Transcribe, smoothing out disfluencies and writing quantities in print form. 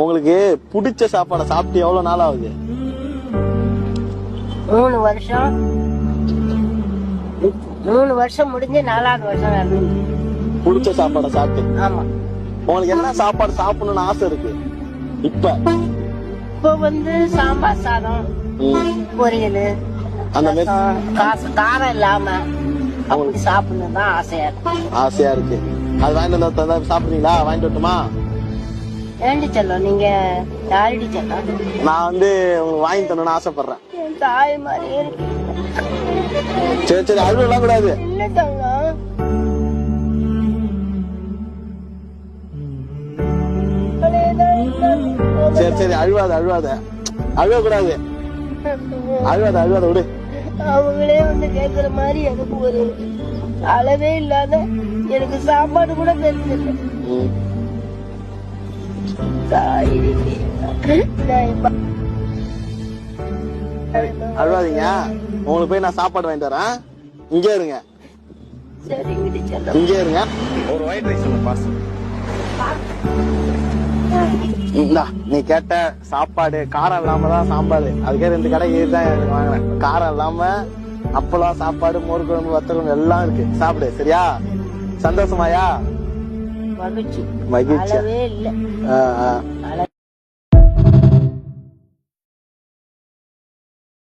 உங்களுக்கு பிடிச்ச சாப்பாடை சாப்பிட்டு எவ்வளவு நாள் ஆகுது? 3 வருஷம். 3 வருஷம் முடிஞ்சு 4வது வருஷம் வருது. பிடிச்ச சாப்பாடை சாப்பிட்டு? ஆமா. உங்களுக்கு என்ன சாப்பாடு சாப்பிடணும்னு ஆசை இருக்கு இப்ப வந்து சாம்பார் சாதம், பொரியல், அந்த மாதிரி காரம் இல்லாம அப்படி சாப்பிடணும் தான் ஆசையா இருக்கு. ஆசையா இருக்கு. அது வாங்கிட்டு வந்து சாப்பிடுறீங்களா? வாங்கிட்டு வரட்டுமா? ஏண்டி செல்லம், நீங்க யாரடி செல்லம்? நான் வந்து உங்களுக்கு வாங்கி தரணும்னு ஆசைப்படுறேன். என் தாய் மாதிரியே இருக்கு. சரி சரி, அழுவலாம் கூடாது. இல்ல தங்கம், சரி சரி, அழுவாத அழுவாத, அழுவ கூடாது. அழுவாத அழுவாத விடு. அவங்களே வந்து கேக்குற மாதிரி எனக்கு ஒரு அளவே இல்லாத எனக்கு சாப்பாடு கூட தெரிஞ்சது. அழுவாதீங்க, உங்களுக்கு போய் நான் சாப்பாடு வாங்கிட்டு வரேன். இங்கே இருங்க, இங்கே இருங்க. ஒரு ஒயிட் ரைஸ் பார்சல். நீ கேட்ட சாப்பாடு காரம் இல்லாம தான் சாம்பார். அதுக்கே 2 கடை தான் வாங்கினேன். காரம் இல்லாம அப்பளம், சாப்பாடு, மோர் குழம்பு, வத்த குழம்பு எல்லாம் இருக்கு. சாப்பிடு, சரியா? சந்தோஷமாயா? மகிழ்ச்சி. மகிழ்ச்சி.